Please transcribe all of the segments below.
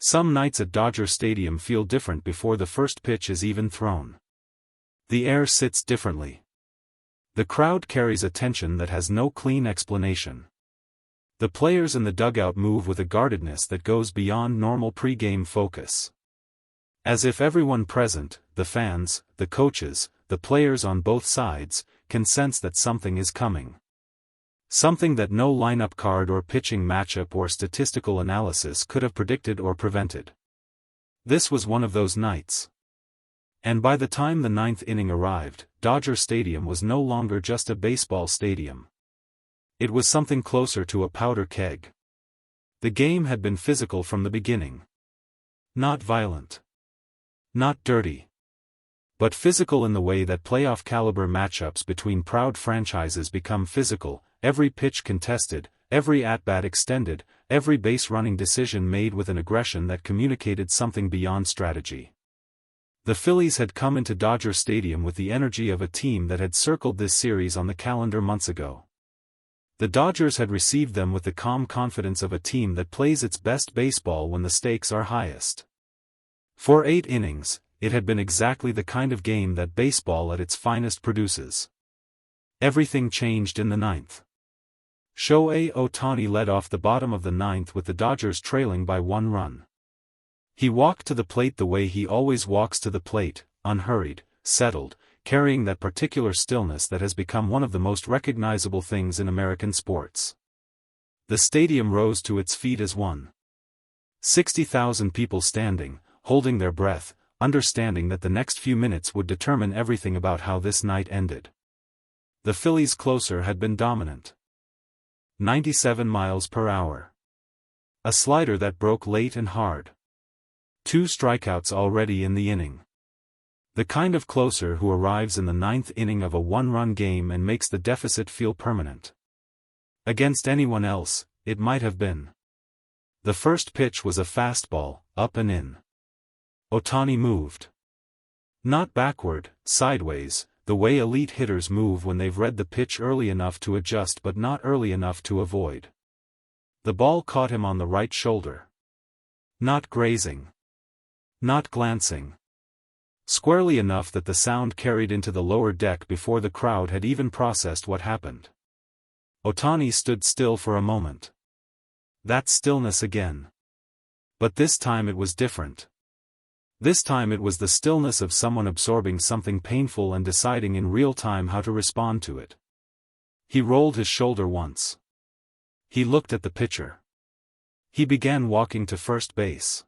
Some nights at Dodger Stadium feel different before the first pitch is even thrown. The air sits differently. The crowd carries a tension that has no clean explanation. The players in the dugout move with a guardedness that goes beyond normal pre-game focus. As if everyone present, the fans, the coaches, the players on both sides, can sense that something is coming. Something that no lineup card or pitching matchup or statistical analysis could have predicted or prevented. This was one of those nights. And by the time the ninth inning arrived, Dodger Stadium was no longer just a baseball stadium. It was something closer to a powder keg. The game had been physical from the beginning. Not violent. Not dirty. But physical in the way that playoff-caliber matchups between proud franchises become physical, every pitch contested, every at-bat extended, every base-running decision made with an aggression that communicated something beyond strategy. The Phillies had come into Dodger Stadium with the energy of a team that had circled this series on the calendar months ago. The Dodgers had received them with the calm confidence of a team that plays its best baseball when the stakes are highest. For 8 innings, it had been exactly the kind of game that baseball at its finest produces. Everything changed in the ninth. Shohei Ohtani led off the bottom of the ninth with the Dodgers trailing by 1 run. He walked to the plate the way he always walks to the plate, unhurried, settled, carrying that particular stillness that has become one of the most recognizable things in American sports. The stadium rose to its feet as one. 60,000 people standing, holding their breath, understanding that the next few minutes would determine everything about how this night ended. The Phillies' closer had been dominant. 97 miles per hour. A slider that broke late and hard. 2 strikeouts already in the inning. The kind of closer who arrives in the ninth inning of a 1-run game and makes the deficit feel permanent. Against anyone else, it might have been. The first pitch was a fastball, up and in. Ohtani moved. Not backward, sideways, the way elite hitters move when they've read the pitch early enough to adjust but not early enough to avoid. The ball caught him on the right shoulder. Not grazing. Not glancing. Squarely enough that the sound carried into the lower deck before the crowd had even processed what happened. Ohtani stood still for a moment. That stillness again. But this time it was different. This time it was the stillness of someone absorbing something painful and deciding in real time how to respond to it. He rolled his shoulder once. He looked at the pitcher. He began walking to first base.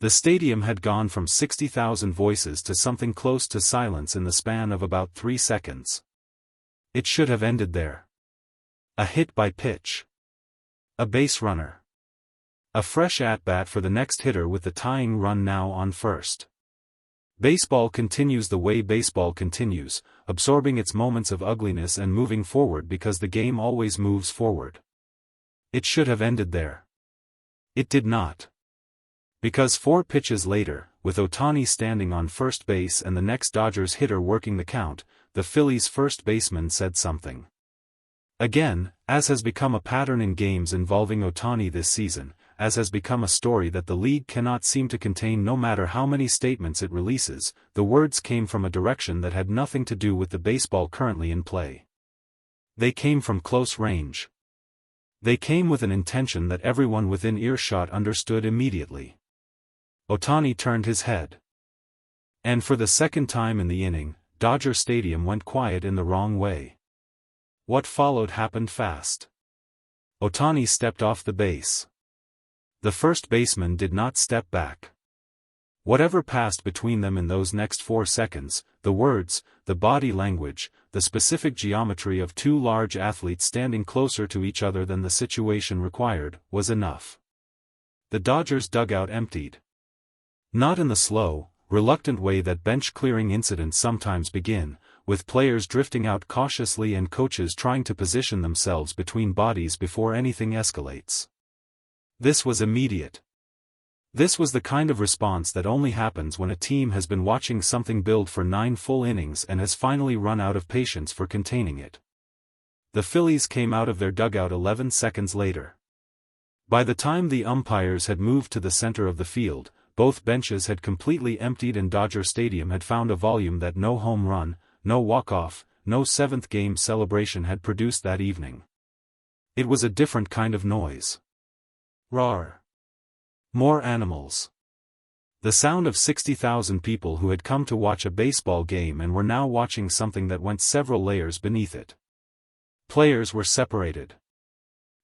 The stadium had gone from 60,000 voices to something close to silence in the span of about 3 seconds. It should have ended there. A hit by pitch. A base runner. A fresh at-bat for the next hitter with the tying run now on first. Baseball continues the way baseball continues, absorbing its moments of ugliness and moving forward because the game always moves forward. It should have ended there. It did not. Because 4 pitches later, with Ohtani standing on first base and the next Dodgers hitter working the count, the Phillies' first baseman said something. Again, as has become a pattern in games involving Ohtani this season, as has become a story that the league cannot seem to contain no matter how many statements it releases, the words came from a direction that had nothing to do with the baseball currently in play. They came from close range. They came with an intention that everyone within earshot understood immediately. Ohtani turned his head. And for the second time in the inning, Dodger Stadium went quiet in the wrong way. What followed happened fast. Ohtani stepped off the base. The first baseman did not step back. Whatever passed between them in those next 4 seconds, the words, the body language, the specific geometry of 2 large athletes standing closer to each other than the situation required, was enough. The Dodgers' dugout emptied. Not in the slow, reluctant way that bench-clearing incidents sometimes begin, with players drifting out cautiously and coaches trying to position themselves between bodies before anything escalates. This was immediate. This was the kind of response that only happens when a team has been watching something build for 9 full innings and has finally run out of patience for containing it. The Phillies came out of their dugout 11 seconds later. By the time the umpires had moved to the center of the field, both benches had completely emptied and Dodger Stadium had found a volume that no home run, no walk-off, no seventh-game celebration had produced that evening. It was a different kind of noise. Roar. More animals. The sound of 60,000 people who had come to watch a baseball game and were now watching something that went several layers beneath it. Players were separated.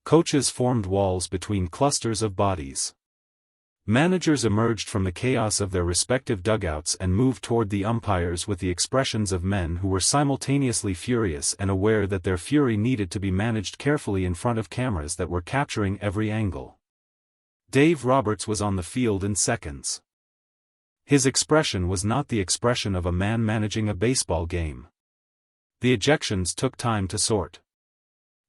Coaches formed walls between clusters of bodies. Managers emerged from the chaos of their respective dugouts and moved toward the umpires with the expressions of men who were simultaneously furious and aware that their fury needed to be managed carefully in front of cameras that were capturing every angle. Dave Roberts was on the field in seconds. His expression was not the expression of a man managing a baseball game. The ejections took time to sort.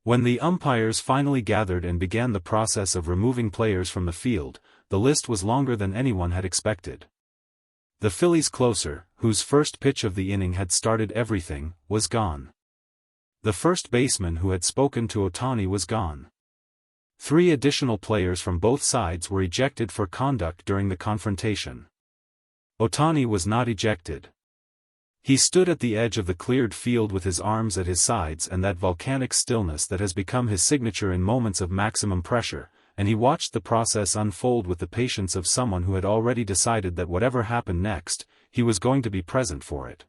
When the umpires finally gathered and began the process of removing players from the field, the list was longer than anyone had expected. The Phillies closer, whose first pitch of the inning had started everything, was gone. The first baseman who had spoken to Ohtani was gone. 3 additional players from both sides were ejected for conduct during the confrontation. Ohtani was not ejected. He stood at the edge of the cleared field with his arms at his sides and that volcanic stillness that has become his signature in moments of maximum pressure, and he watched the process unfold with the patience of someone who had already decided that whatever happened next, he was going to be present for it.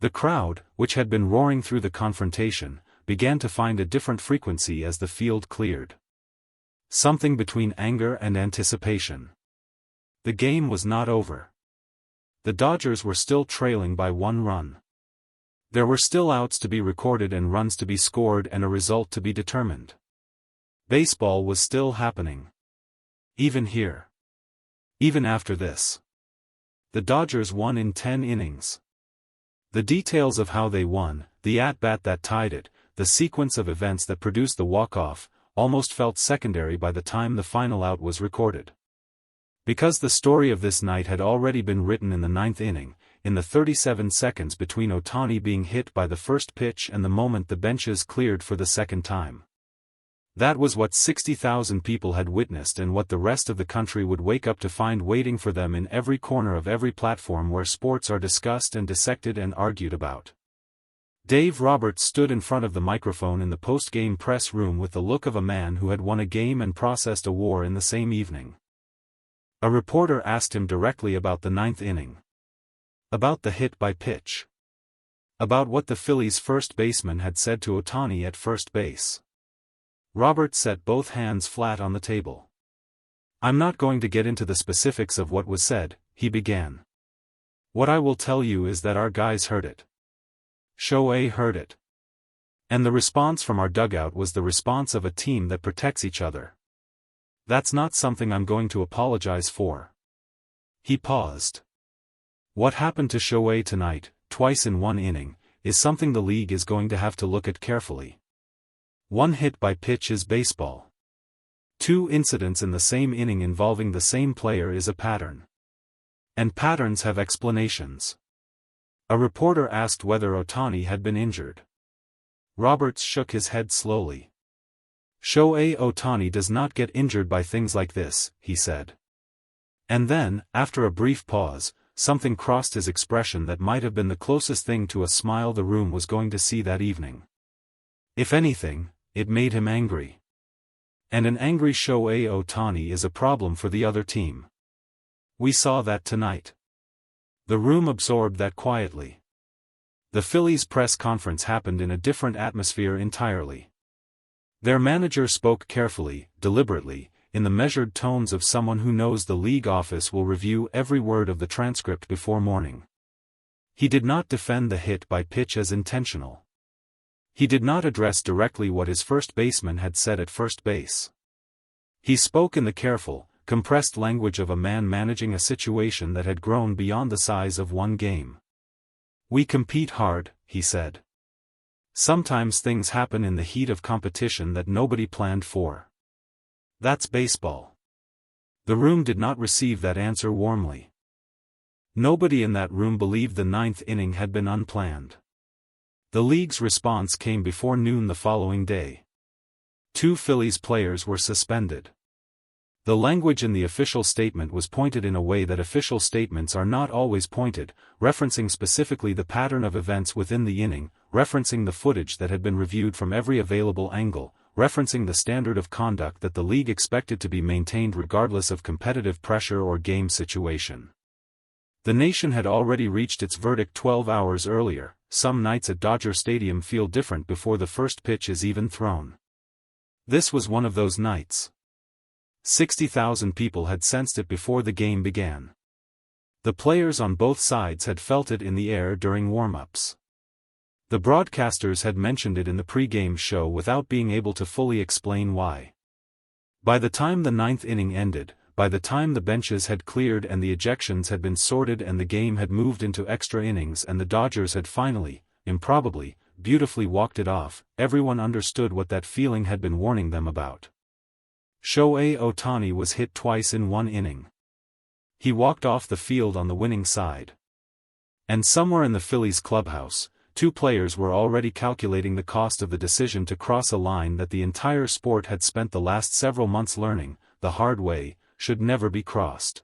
The crowd, which had been roaring through the confrontation, began to find a different frequency as the field cleared. Something between anger and anticipation. The game was not over. The Dodgers were still trailing by 1 run. There were still outs to be recorded and runs to be scored and a result to be determined. Baseball was still happening. Even here. Even after this. The Dodgers won in 10 innings. The details of how they won, the at-bat that tied it, the sequence of events that produced the walk-off, almost felt secondary by the time the final out was recorded. Because the story of this night had already been written in the 9th inning, in the 37 seconds between Ohtani being hit by the first pitch and the moment the benches cleared for the second time. That was what 60,000 people had witnessed and what the rest of the country would wake up to find waiting for them in every corner of every platform where sports are discussed and dissected and argued about. Dave Roberts stood in front of the microphone in the post-game press room with the look of a man who had won a game and processed a war in the same evening. A reporter asked him directly about the 9th inning. About the hit by pitch. About what the Phillies' first baseman had said to Ohtani at first base. Roberts set both hands flat on the table. "I'm not going to get into the specifics of what was said," he began. "What I will tell you is that our guys heard it. Shohei heard it. And the response from our dugout was the response of a team that protects each other. That's not something I'm going to apologize for." He paused. "What happened to Shohei tonight, twice in 1 inning, is something the league is going to have to look at carefully. 1 hit by pitch is baseball. 2 incidents in the same inning involving the same player is a pattern. And patterns have explanations." A reporter asked whether Ohtani had been injured. Roberts shook his head slowly. "Shohei Ohtani does not get injured by things like this," he said. And then, after a brief pause, something crossed his expression that might have been the closest thing to a smile the room was going to see that evening. If anything, it made him angry. And an angry Shohei Ohtani is a problem for the other team. We saw that tonight. The room absorbed that quietly. The Phillies' press conference happened in a different atmosphere entirely. Their manager spoke carefully, deliberately, in the measured tones of someone who knows the league office will review every word of the transcript before morning. He did not defend the hit by pitch as intentional. He did not address directly what his first baseman had said at first base. He spoke in the careful, compressed language of a man managing a situation that had grown beyond the size of 1 game. "We compete hard," he said. "Sometimes things happen in the heat of competition that nobody planned for. That's baseball." The room did not receive that answer warmly. Nobody in that room believed the 9th inning had been unplanned. The league's response came before noon the following day. 2 Phillies players were suspended. The language in the official statement was pointed in a way that official statements are not always pointed, referencing specifically the pattern of events within the inning, referencing the footage that had been reviewed from every available angle, referencing the standard of conduct that the league expected to be maintained regardless of competitive pressure or game situation. The nation had already reached its verdict 12 hours earlier. Some nights at Dodger Stadium feel different before the first pitch is even thrown. This was one of those nights. 60,000 people had sensed it before the game began. The players on both sides had felt it in the air during warm-ups. The broadcasters had mentioned it in the pre-game show without being able to fully explain why. By the time the ninth inning ended, by the time the benches had cleared and the ejections had been sorted and the game had moved into extra innings and the Dodgers had finally, improbably, beautifully walked it off, everyone understood what that feeling had been warning them about. Shohei Ohtani was hit twice in one inning. He walked off the field on the winning side. And somewhere in the Phillies clubhouse, two players were already calculating the cost of the decision to cross a line that the entire sport had spent the last several months learning, the hard way, should never be crossed.